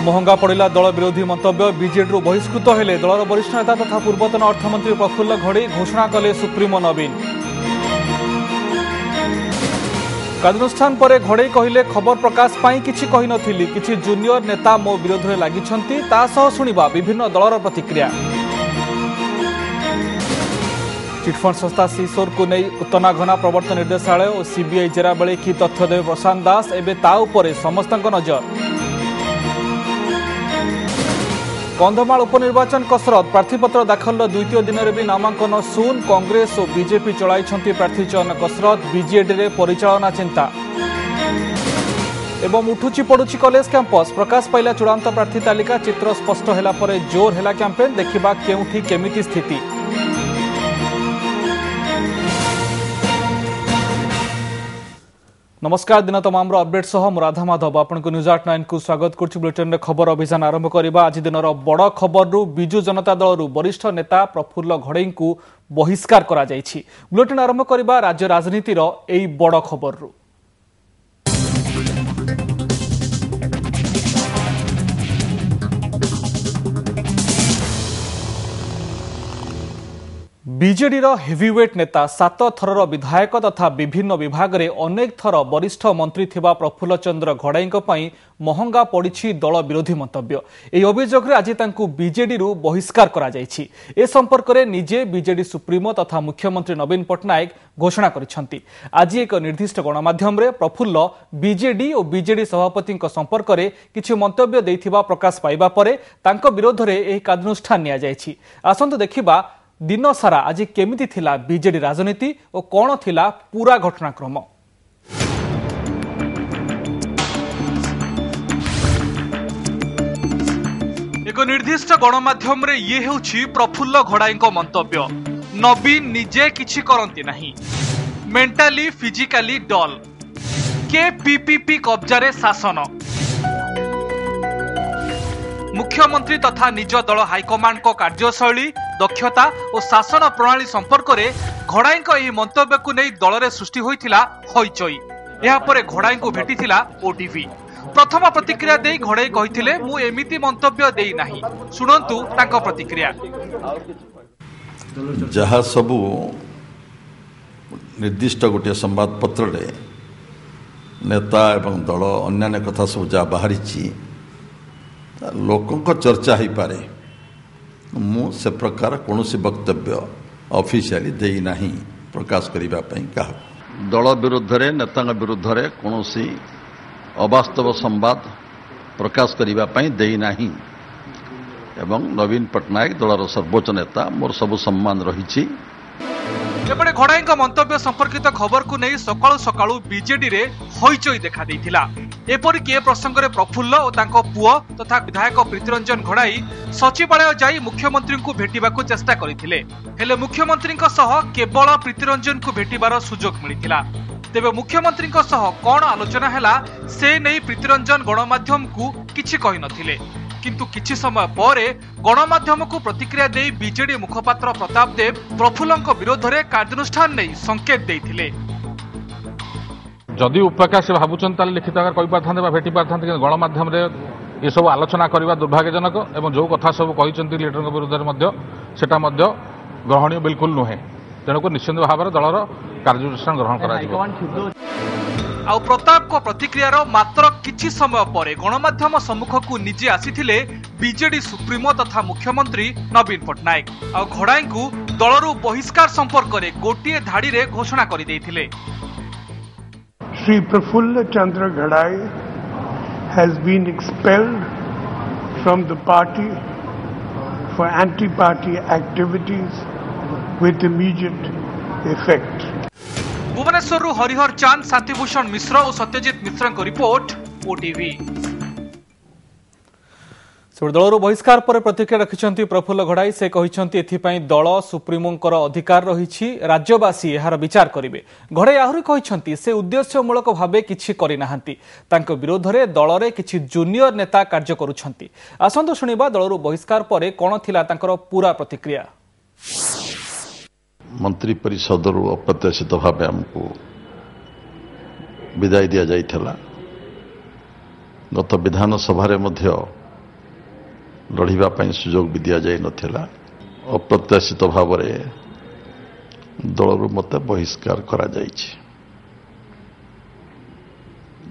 महंगा पड़ा दल विरोधी मंतव्य बीजेडी बहिष्कृत हेले दलर वरिष्ठ नेता तथा पूर्वतन अर्थमंत्री प्रफुल्ल घड़ई घोषणा कले सुप्रीमो नवीन। कार्यानुष्ठान पर घड़ई कहले खबर प्रकाश पाई किछि कहि नथिली, किछि जूनियर नेता मो विरोध में लागिछंती, ता सह सुनिबा विभिन्न दलर प्रतिक्रिया। चिटफंड संस्था सीसोर को नहीं उत्तना घना प्रवर्तन निर्देशालय और सीबीआई जेरा बेले कि तथ्य देवे प्रशांत दास, एवं ता उपरे समस्त नजर। कंधमाल उपनिर्वाचन कसरत प्रार्थीपत्र दाखल द्वितीय दिन में भी नामांकन शून। कांग्रेस और बीजेपी चलाई प्रार्थी चयन कसरत, बीजेडी रे परिचालना चिंता। एवं उठुची पड़ुची कॉलेज कैंपस प्रकाश पाइला चूड़ांत प्रार्थी तालिका, चित्र स्पष्ट होला परे जोर हैला कैंपेन, देखिबा केउठी केमिति स्थिति। नमस्कार, दिन तमाम अपडेट सह मु राधा माधव आपको न्यूज 8 को स्वागत करुच्ची। बुलेटिन रे खबर अभियान आरंभ करबा। आज दिन बड़ खबर बिजु जनता दल वरिष्ठ नेता प्रफुल्ल घड़ई को बहिष्कार करा जायछि। बुलेटिन आरंभ करबा राज्य राजनीतिर एई बड़ खबर। बीजेडी हेवीवेट नेता 7 थरर विधायक तथा विभिन्न विभाग में अनेक थर वरिष्ठ मंत्री थिबा प्रफुल्ल चंद्र घड़ई महंगा पड़ी दल विरोधी मंतव्य। यह अभियोग आज बीजेडी बहिष्कार करा जायछि। ए संपर्क में निजे बीजेडी सुप्रीमो तथा मुख्यमंत्री नवीन पट्टनायक घोषणा करिसेंति। आज एक निर्दिष्ट गणमाध्यम रे प्रफुल्ल बीजेडी और बीजेडी सभापति संपर्क में किछि मंतव्य देथिबा प्रकाश पाइबा परे तांको विरोध में यह कार्यानुष्ठान निया जायछि। आसंतु देखिबा दिन सारा आज केमिति थिला बीजेडी राजनीति और कौन थिला पूरा घटनाक्रम। एक निर्दिष्ट गणमाध्यम रे ये हेउछि प्रफुल्ल घड़ाई मंतव्य। नवीन निजे किछि करंती नहीं, मेंटाली फिजिकली डल, के पीपीपी कब्जारे शासन। मुख्यमंत्री तथा निज दल हाईकमांड को कार्यशैली, दक्षता और शासन प्रणाली संपर्क में घड़ाई यह मंतव्य को नहीं दल में सृष्टि होता हईचई। यापर घड़ाई को भेटिथिला ओटीवी। प्रथम प्रतिक्रिया दे घड़ाई कहिथिले मु एमिति मंतव्य देई नाही। सुनंतु तांको प्रतिक्रिया। जहाँ सबू निर्दिष्ट गोटे संवाद पत्र नेता एवं दल अन्य कथा सब जहाँ बाहरी लोकों चर्चा हो पारे, मु से प्रकार कौन वक्तव्य ऑफिशियली देई नहीं प्रकाश करने कहा। दल विरुद्ध रे नेता विरुद्ध रे कौन अवास्तव संवाद प्रकाश करने देई नहीं एवं नवीन पट्टनायक दलर सर्वोच्च नेता मोर सबु सम्मान रही। एपटे घड़ाई मंतव्य संपर्कित खबर को नहीं सकाळु सकाळु बीजेडी रे हईचई देखा देइथिला। एपरिक ए प्रसंग में प्रफुल्ल और तांको पुओ तथा विधायक प्रीतिरंजन घड़ाई सचिवालय जाई मुख्यमंत्री को भेटिबाकू चेष्टा करथिले, हेले मुख्यमंत्री सह केवल प्रीतिरंजन को भेटिबार सुजोग मिलिथिला। तेबे मुख्यमंत्री सह कौन आलोचना हैला से नहीं प्रीतिरंजन गणमाध्यम को किछि कहि नथिले, किंतु किछि समय पर गणमाध्यम को प्रतिक्रिया दे बीजेडी मुखपात्र प्रताप देव प्रफुल्लଙ୍କ विरोध में कार्यानुष्ठान नहीं संकेत देइथिले। जदि उपका से भावुन ताले लिखित आकार कहि पारथांते भेटी पारथांते, गणमाध्यम ये सब आलोचना करने दुर्भाग्यजनक एवं जो कथा सब कहते लीडर विरुद्ध में सेटा ग्रहणीय बिल्कुल नुहे। तेणुक निश्चित भाव में दलर कार्यानुष्ठान ग्रहण कर। आउ प्रताप को प्रतिक्रियार मात्र किछि समय पर गणमाध्यम सम्मुख को निजे आसीथिले बीजेडी सुप्रीमो तथा मुख्यमंत्री नवीन पट्टनायक। आउ घड़ाई को दलरू बहिष्कार संपर्क में गोटे धाड़ी रे घोषणा कर देइथिले। Sri Prafulla Chandra Ghadai has been expelled from the party for anti-party activities with immediate effect. Bhubaneswar Harihar चांद, शांतिभूषण मिश्र और सत्यजित मिश्र को रिपोर्ट ओटीवी। दलर बहिष्कार पर प्रतिक्रिया रखिंट प्रफुल्ल घड़ाई। से कहते एथिपाई दल सुप्रीमोंकर अधिकार रही, राज्यवासी यार विचार करेंगे। घड़ाई आहरी कहते से उद्देश्यमूलक भाव किछि करिनाहांती, तांको विरोध में दल में किछि जूनियर नेता कार्य करुछंती। आसंतु शुणिबा दलर बहिष्कार पर कौन थिला तांकर पूरा प्रतिक्रिया। मंत्री परिषद अप्रत्याशित भाव आमको विदाय दि जाइथिला। गत विधानसभा लड़िबा पई सुजोग भी दिया जाय नथिला अप्रत्याशित भाव में दलरू मत बहिष्कार करा जायछि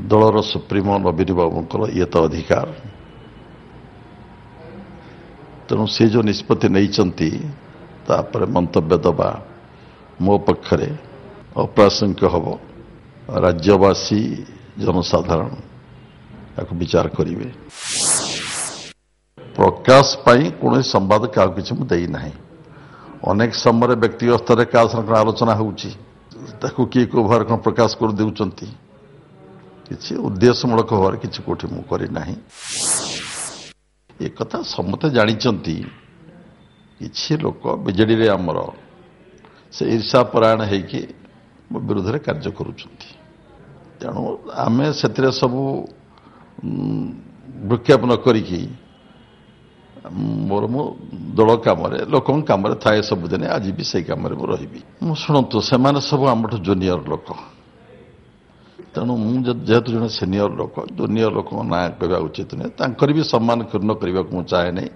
दलर सुप्रीमो नवीन बाबूंकर ये तो अधिकार तेणु से जो निष्पत्ति नहीं तापर मंतव्य दबा मो पक्षरे अप्रासंगिक हम राज्यवासी जनसाधारण या विचार करेंगे प्रकाश पाई कौन संवाद क्या किसी मुझे ना अनेक समय व्यक्तिगत स्तर में क्या आलोचना हो किए को भाव कौन प्रकाश कर देउचंती किसी उद्देश्यमूलक भाव किसी कोठी मु करी नाही ए कथा समते जानिचंती किसी लोक बीजेडी रे आमर से ईर्षा परायण है कि विरोध में कार्य करुचंती तेणु आमे सेतिरे सबु विज्ञापन करिकी मोर मो दल काम लोक काम थाए सबुदिन आज भी से काम रही शुणु से सब आम जूनियर लोक तेणु जेहेतु जन सीनियर लोक जूनियर लोक ना कहवा उचित नुहे भी सम्मान क्षुण्ण करने को चाहे नहीं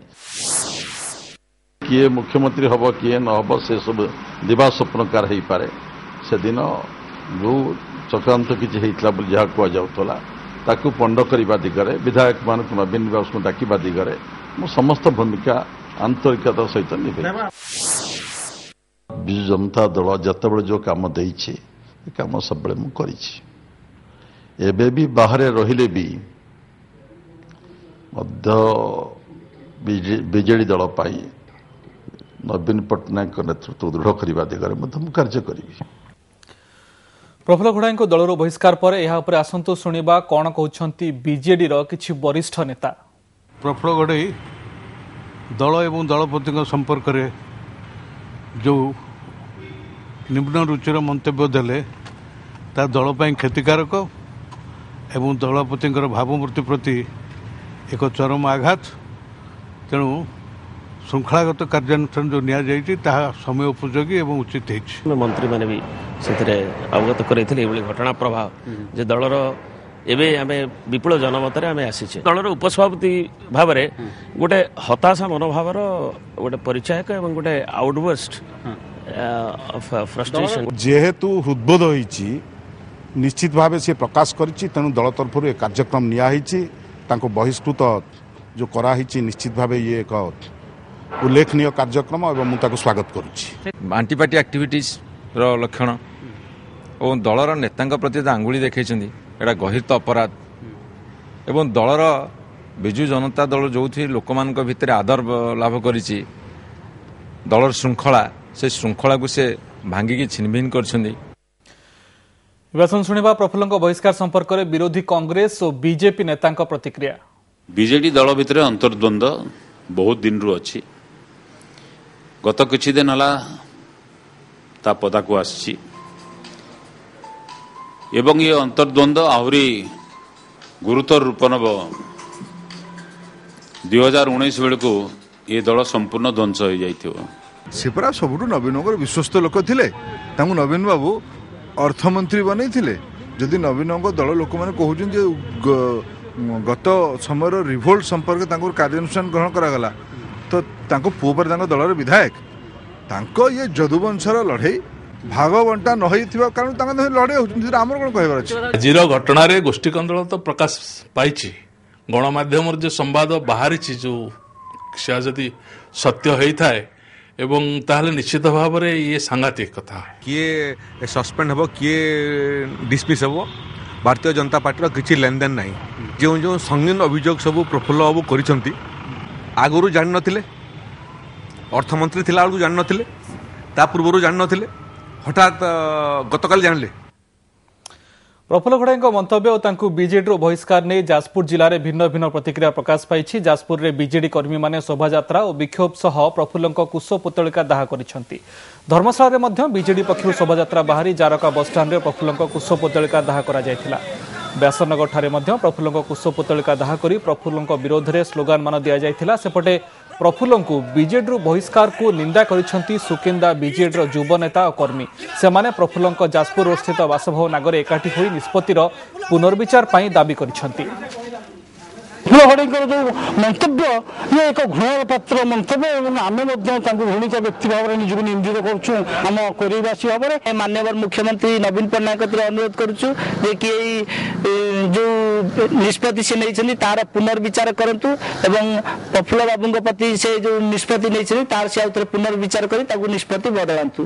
किए मुख्यमंत्री हम किए न हम से सब दिवा स्वप्नकार हो पारे से दिन जो चक्रांत किसी होता जहाँ कहला ताकू पंड करने दिगरे विधायक मान नवीन बाबू को डाकवा दिगरे मु समस्त भूमिका आंतरिकता सहित निभे विजु जनता दल जिते जो कम देछि कम सब मुझे एबे भी बाहर रहिले भी बीजेडी दल पाई नवीन पट्टनायक नेतृत्व दृढ़ करने दिगरे कार्य करी प्रफुल्ल घोड़ाई दलर बहिष्कार पर यह आसतु शुणा कौन कहते बीजेडी किसी वरिष्ठ नेता प्रफुल्ल घोड़ाई दल एवं दलपति संपर्क में जो निम्न रुचिर मंतव्य देले ता दल पर क्षतिकारक एवं दलपति भावमूर्ति प्रति एक चरम आघात तेणु श्रृंखलागत कार्यानुष्ठान जो नि समय उपयोगी एवं उचित मंत्री मैंने भी से अवगत करते घटना प्रभाव जे दलर एवं आम विपुल जनमत आम आसीचे दलर उपसभापति भाव में गोटे हताशा मनोभाव गोटे परिचायक एवं गोटे आउटबर्स्ट फ्रस्ट्रेशन जेहेतु हृदबोध होईची निश्चित भाव से प्रकाश करिछि तेणु दल तरफ कार्यक्रम नियाहिछि तांको बहिष्कृत जो कराहिछि निश्चित भाव ये एक उल्लेखनीय कार्यक्रम और मुझे स्वागत करुच्ची आंटीपार्टी एक्टिविटीज लक्षण और दलर नेता प्रति आंगुली देखा एटा गहिर अपराध एवं दलर विजु जनता दल जो लोक मान भितर आदर लाभ करिछि दलर श्रृंखला से श्रृंखला को से भांगिकी छिनभिन कर शुणा प्रफुल्ल बहिष्कार संपर्क में विरोधी कांग्रेस और बीजेपी नेता प्रतिक्रिया बीजेडी दल भितर अंतर्द्वंद बहुत दिन रु अच्छी गत किछि दिन हला ता पदा को आछि एवं ये अंतर्द्वंद आहरी गुरुतर रूप नब 2019 बेल को ये दल संपूर्ण ध्वंस हो जाइथिबो से पूरा सबुठु नवीन विश्वस्त लोक थिले तांको नवीन बाबू अर्थमंत्री बनै थिले जदि नवीन दल लोक माने कहउछन जे गत समय रिवोल्ट संपर्क तांको कार्यानुष्ठान ग्रहण करागला तो तांको पुओ पर तांको दलर विधायक तांको ये जदुवंशर लड़े भाग बंटा न होइथिबा कारण तांको लड़े होउछन आमर कोन कहबार अछि आजिर घटना रे गोष्ठी कंदल तो प्रकाश पाइछि गणमाध्यम जो संवाद बाहरी जो जदि सत्य होई थाए एवं ताहले निश्चित भाव में ये सांघातिक कथा किए सस्पेंड हम किए डिसमिस हम भारतीय जनता पार्टी किसी लेन देन ना जो जो संगीन अभियोग सब प्रफुल्ल बाबू कर आगुरी जान नथिले अर्थमंत्री थिला बेलू जान नथिले ता पूर्व जान नथिले हठात गतकाल जानले प्रफुल्ल घोड़ाई मंतव्य और बीजेडी बहिष्कार नहीं जाजपुर जिले में भिन्न भिन्न प्रतिक्रिया प्रकाश पाई जाजपुर में बीजेडी कर्मी मैंने शोभायात्रा और विक्षोभ सह प्रफुल्ल कुश पुतलिका दाह करिसेंति धर्मशाला में बीजेडी पक्षर शोभायात्रा बाहरी जारका बसस्टाण्ड में प्रफुल्ल कुश पुतलिका दाह करा जायथिला व्यासनगर ठारे प्रफुल्ल कुश पुतलिका दाह कर प्रफुल्ल विरोध में स्लोगान मान दि जाइथिला सेपटे प्रफुल्ल बीजेडी बहिष्कार को निंदा करिसेंति सुकिंदा बीजेडी युव नेता और कर्मी सेमाने प्रफुल्ल जाजपुर रोड स्थित बासभवन आगे एकाठी होई निष्पत्तिर पुनर्विचार दाबी करिसेंति ପ୍ରଫୁଲ୍ଲ ଘଡ଼େଇଙ୍କର ଯେଉଁ ମନ୍ତବ୍ୟ ଇଏ ଏକ ଘୃଣାର ପାତ୍ର ମନ୍ତବ୍ୟ ଏବଂ ଆମେ ମଧ୍ୟ ତାଙ୍କୁ ଘୃଣିତ ବ୍ୟକ୍ତି ଭାବରେ ନିଜକୁ ନିନ୍ଦିତ କରୁଛୁ ଆମ କୋରେଇବାସୀ ଭାବରେ। ମାନ୍ୟବର ମୁଖ୍ୟମନ୍ତ୍ରୀ ନବୀନ ପଟ୍ଟନାୟକ ଅନୁରୋଧ କରୁଛୁ ଯେ କି ଏଇ ଯେଉଁ ନିଷ୍ପତ୍ତି ସେ ନେଇଛନ୍ତି ତାର ପୁନର୍ବିଚାର କରନ୍ତୁ ଏବଂ ପ୍ରଫୁଲ୍ଲ ବାବୁଙ୍କ ପ୍ରତି ସେ ଯେଉଁ ନିଷ୍ପତ୍ତି ନେଇଛନ୍ତି ତାର ସେ ଆଉ ଥରେ ପୁନର୍ବିଚାର କରି ତାକୁ ନିଷ୍ପତ୍ତି ବଦଳାନ୍ତୁ।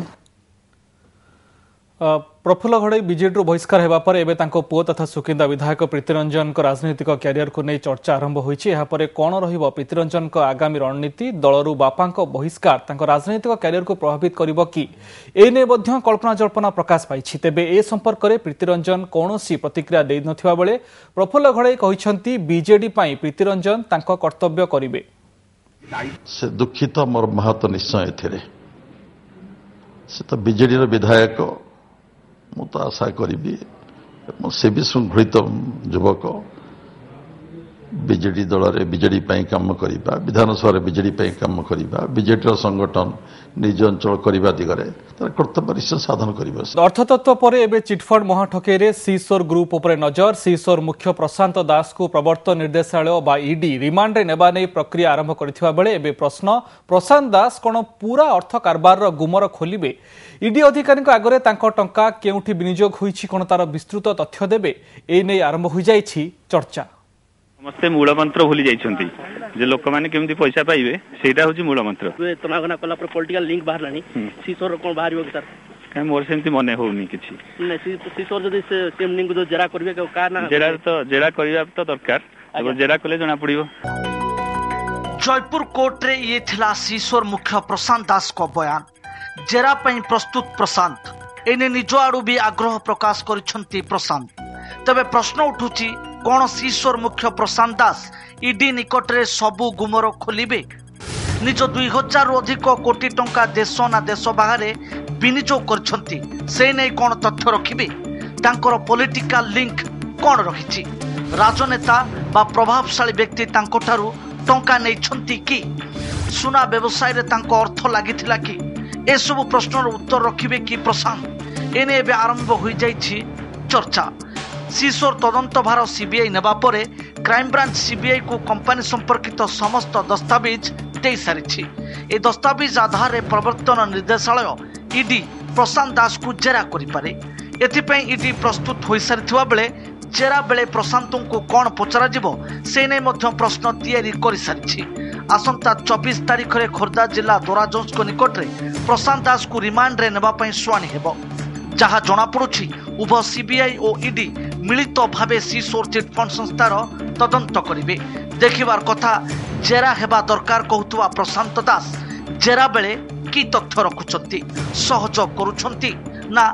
प्रफुल्ल घड़ई बीजेडी बहिष्कार होगा पर एवं तांको पुओ तथा सुकिंदा विधायक प्रीतिरंजन राजनीतिक क्यारियर को नहीं चर्चा आरंभ होइछि। कौन रहिबो प्रीतिरंजन आगामी रणनीति दलरू बापा बहिष्कार तांको राजनीतिक क्यारियर को प्रभावित करिबो कि एने मध्य कल्पना जल्पना प्रकाश पाइछि। तेबे ए संपर्क में प्रीतिरंजन कौनसी प्रतिक्रिया दे नथिबा बेले प्रफुल्ल घड़ई कहिसंती बीजेडी पई प्रीतिरंजन तांको कर्तव्य करिवे। से दुखित मोर महत्व निश्चय एथिरे से तो बीजेडी रो विधायक मु तो आशा करी से भी श्रृंखलित युवक बीजेडी दल रे बीजेडी काम करवा विधानसभा बीजेडी काम करवा बीजेडी संगठन निज अंचल करने दिगरे कर्तव्य निश्चय साधन कर। अर्थतत्व पर एवं चिटफंड महाठकेरे सीसोर ग्रुप उपर नजर। सीसोर मुख्य प्रशांत दास को प्रवर्तन निर्देशालय बा ईडी रिमांड रे नेबा नै प्रक्रिया आरंभ करथिबा बेले एबे प्रश्न प्रशांत दास कोन पूरा अर्थ कारबार गुमर खोलिबे। ईडी अधिकारी आगरे तांको टंका केउठी विनियोग होईछि कोन तार विस्तृत तथ्य देबे ए नै आरंभ होई जाईछि चर्चा। समस्ते मूल मंत्र भूली जाइछंती जे लोक माने केमती पैसा पाइबे सेटा होची मूल मंत्र। तनागना कला पर पॉलिटिकल लिंक बाहरलानी सीसोर कोन बाहरिबो सर काय मोर सेमती मने होउनी किछि नै सीसोर जदी से टेमनिंग को जेरा करबे का ना जेरा करिया तो दरकार अब जेरा कले जना पड़िबो। जयपुर कोर्ट रे ये थिला सीसोर मुख्य प्रशांत दास को बयान। जेरा पई प्रस्तुत प्रशांत एने निज आडू भी आग्रह प्रकाश करिसंती प्रशांत। तबे प्रश्न उठुची कौन सीसोर मुख्य प्रशांत दास ईडी निकट रे सबु गुमर खोलिबे। निज 2000 रु अधिक कोटी टंका देश ना देश बाहर विनियोग करछंती से नै कौन तथ्य रखिबे। तांकर पॉलिटिकल लिंक कौन रहिछि। राजनेता बा प्रभावशाली व्यक्ति तांको ठारू टंका नैछंती कि सुना व्यवसाय रे तांको अर्थ लागिथिला कि ए सब प्रश्नर उत्तर रखिबे कि प्रशांत एने एबे आरंभ होई जाइछि चर्चा। सीसोर तदंत भार सीबीआई नेबा परे क्राइम ब्रांच सीबीआई को कंपनी संपर्कित समस्त दस्तावेज दे सारिछि। ए दस्तावेज आधार रे प्रवर्तन निर्देशालय ईडी प्रशांत दास को जेरा करि पारे। एथिपई ईडी प्रस्तुत होई सारिथिबा बेले जेरा बेले प्रशांत को कौन पचरा जिवो से नै मध्य प्रश्न तैयारी करि सारिछि। आसंता 24 तारिख रे खोर्धा जिला दोराजोंस को निकट रे प्रशांत दास को रिमांड रे नेबा पई शुआनी हेबो। जहाँ जना पड़ुछि उभय सीबीआई और ईडी मिलित भावे सीसोर चिटफंड संस्थार तदंत करिवे। देखिबार कथा जेरा हेबा दरकार कहतुवा प्रशांत दास जेरा बेले की तथ्य रखुछंती सहयोग करुछंती ना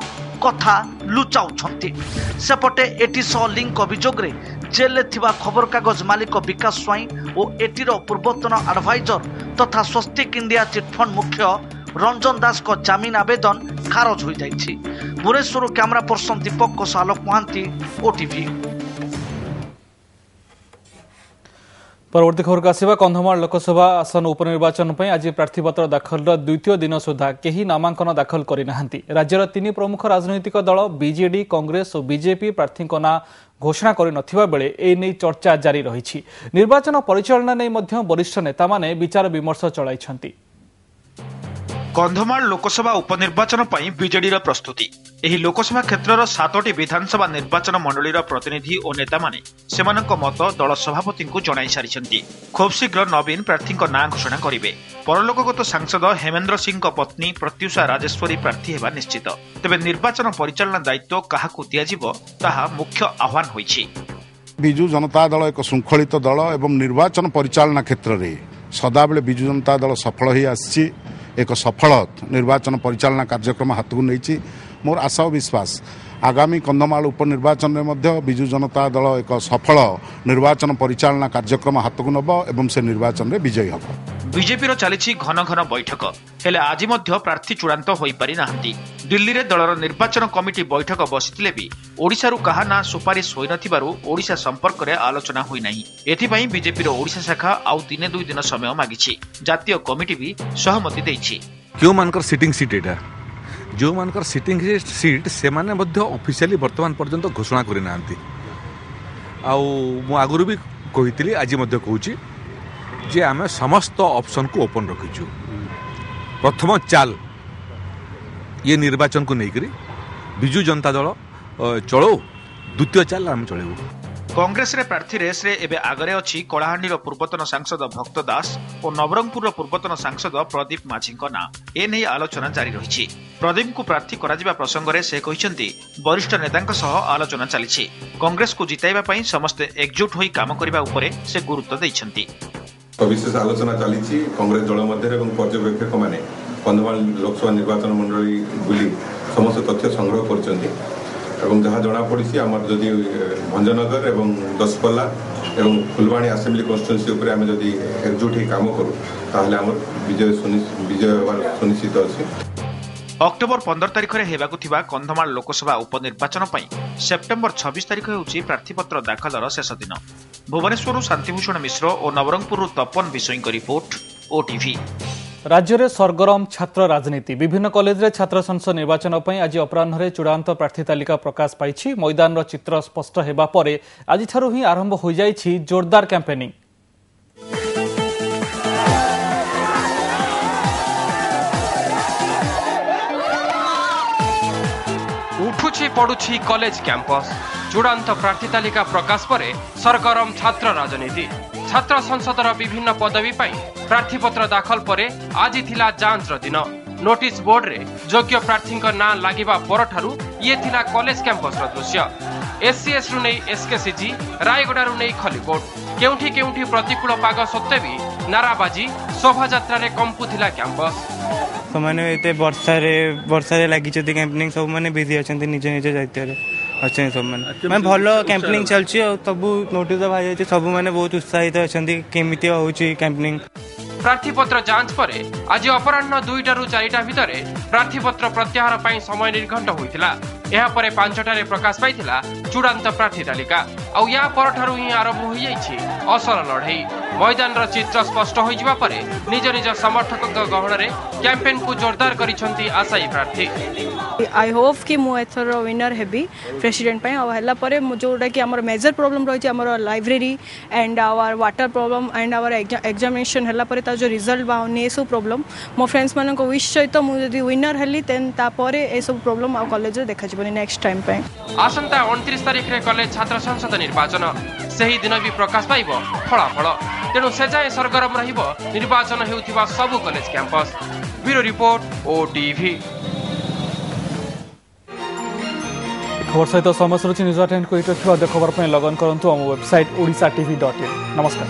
कथा लुचाउछंती। सेपटे एटी सह लिंक अभियोग रे जेल थिबा खबर कागज मालिक विकास स्वाई और एटीर पूर्वतन एडवाइजर तथा स्वस्तिक इंडिया चिटफंड मुख्य रंजन दास को जामीन आवेदन खारज हो जाइछि। भुवनेश्वर कैमरा पर्सन दीपक आलोक महांती ओटीवी। परवर्ती खबर को आसिबा कंधमाल लोकसभा आसन उपनिर्वाचन पर आज प्रार्थीपत्र दाखल द्वितीय दिन सुधा केही नामांकन दाखल करिनाहांती। राज्यर 3 प्रमुख राजनैतिक दल बीजेडी कांग्रेस और बीजेपी प्रार्थी ना घोषणा करि नथिबा बेले ए नै चर्चा जारी रहिछि। निर्वाचन परिचालना नै मध्य वरिष्ठ नेता माने विचार विमर्श चलाइछंती। कंधमाल लोकसभा उपनिर्वाचन पर बीजेडी प्रस्तुति। एही लोकसभा क्षेत्रर 7टी विधानसभा निर्वाचन मंडलीर प्रतिनिधि और नेता माने सेमानक मत दल सभापति को जणाई सारिछंती। खूब शीघ्र नवीन प्रार्थी ना घोषणा करिवे। परलोकगत सांसद हेमेंद्र सिंह पत्नी प्रत्युषा राजेश्वरी प्रार्थी हेबा निश्चित। तेबे निर्वाचन परिचालना दायित्व काहाकू दियाजिवो ताहा मुख्य आह्वान होईछि। बिजु जनता दल एक श्रृंखलित दल एवं निर्वाचन परिचालना क्षेत्र में सदाबले बिजु जनता दल सफल ही आसी एक सफल निर्वाचन परिचालना कार्यक्रम हाथ को नहीं। मोर आशा और विश्वास आगामी कंधमाल उपनिर्वाचन में बिजु जनता दल एक सफल निर्वाचन परिचालना कार्यक्रम हाथ को नब एवं से निर्वाचन में विजयी हम। बीजेपी चली घन घन बैठक हेले आज प्रार्थी चूड़ांत हो पारि नाहंती। दिल्ली रे दलर निर्वाचन कमिटी बैठक बसिथिले भी ओडिशारू काहा ना सुपारिश होई नथिबारु ओडिशा संपर्क रे आलोचना होई नाही। एथिपई बीजेपी रो ओडिशा शाखा आउ 3-2 दिन समय मागिछि। जातीय कमिटी भी सहमति दैछि। क्यों मानकर सिटिंग सीट एटा जो मानकर सिटिंग सीट से माने मध्य ऑफिशियली वर्तमान पर्यंत घोषणा करि नाहंती। आउ मु आगुरु भी कही आज कहूँ जे आम समस्त ऑप्शन को ओपन रखीचु। प्रथम चाल ये निर्वाचन को लेकर विजु जनता दल चलो, द्वितीय चाल आम चलू। कांग्रेस रे प्रार्थी रेस रे एबे आगरे अछि कलाहांडीर पूर्वतन सांसद भक्त दास और नवरंगपुर पूर्वतन सांसद प्रदीप माझी ना ए नै आलोचना जारी रही। प्रदीप को प्रार्थी करा प्रसंग में से कहते वरिष्ठ नेता सह आलोचना चली। कांग्रेस को जिताइबा पई समस्ते एकजुट होई काम करबा उपरे से गुरुत्व दैछंती। विशेष आलोचना चली कांग्रेस दल मध्य पर्यवेक्षक मैंने कंधमाल लोकसभा निर्वाचन मंडली बुली समस्त तथ्य संग्रह कर जहाँ जना पड़ी आमर जदि भंजनगर एवं दसपल्ला एवं फुलवाणी आसेम्बली कन्स्टिट्यूएंसी उपरे आम जदि एकजुट ही काम करूँ ताहले आमर विजय सुनिश्चित अच्छी। अक्टोबर 15 तारिख में हेबाकु थिबा कंधमाल लोकसभा उपनिर्वाचन पई सेप्टेम्बर 26 तारिख होउची प्रार्थीपत्र दाखलर शेष दिन। भुवनेश्वर शांतिभूषण मिश्र और नवरंगपुर तपन विषयी रिपोर्ट ओटीवी। राज्य में सरगरम छात्र राजनीति विभिन्न कॉलेज रे छात्र संसद निर्वाचन पर आज अपराह्न चूड़ांत प्रार्थी तालिका प्रकाश पाई। मैदान चित्र स्पष्ट होगा पर आज ही आरंभ हो जाइछि जोरदार कैंपेनिंग। उठुछि पड़ुछि कॉलेज कैंपस चूड़ांत प्रार्थी तालिका प्रकाश पर सरगरम छात्र राजनीति। छात्र संसदर विभिन्न पदवी पाई प्रार्थीपत्र दाखल पर आज थिला जांच दिन। नोटिस बोर्ड रे योग्य प्रार्थी ना लागिबा परठारु ये थिला कॉलेज कैंपस दृश्य। एससीएस रु नै एसकेसीजी, रायगड़ा रु नै खलीकोट केउठी केउठी प्रतिकूल पाग सत्वे भी नाराबाजी शोभा यात्रा रे कंपुथिला कैंपस। समान एते वर्षा रे लागि जति कैंपिंग सब माने बिजी अछंती निज निज दायित्व रे अछन सब माने मैं भलो कैंपिंग चलछि सब नोटिस भाई छै सब माने बहुत उत्साहित अछंती केमिति होउछि कैंपिंग। प्रार्थीपत्र जांच पर आज अपराह्न 2टारू 4टा भितर प्रार्थीपत्र प्रत्याहार पर समय निर्घंट होइतिला। एहा परे 5टारे प्रकाश पाइतिला चूड़ांत प्रार्थी तालिका। आउ या परठारू ही आरंभ हो जाइछि असल लड़ाई। मैदान चित्र स्पष्ट हो जिबा परे निज निज समर्थक गहण रे कैंपेन को जोरदार करिसंती आशायी प्रार्थी। आई होप कि मु एथर विनर हेबी प्रेसिडेंट पय आ हला परे जोडा कि हमर मेजर प्रॉब्लम रहि छै हमर library and our water problem and our examination हला परे ता जो रिजल्ट बाउनी ए सब प्रॉब्लम मो फ्रेंड्स मानन को विश छै तो मु जदी विनर हली तेन ता परे ए सब प्रॉब्लम आ कॉलेज रे देखा जिवनी नेक्स्ट टाइम पय। आसंता 29 तारिख रे कॉलेज छात्र संसद निर्वाचन सही दिन भी प्रकाश पाइबो फलाफल। तेणु से जाए सरगरम रहिबो निर्वाचन हेउथिबा सब college campus. Bureau report OTV. खबर सहित समस्त रुचि न्यूज 10 को देखबर लगन करंतु हम वेबसाइट odisatv.in। नमस्कार।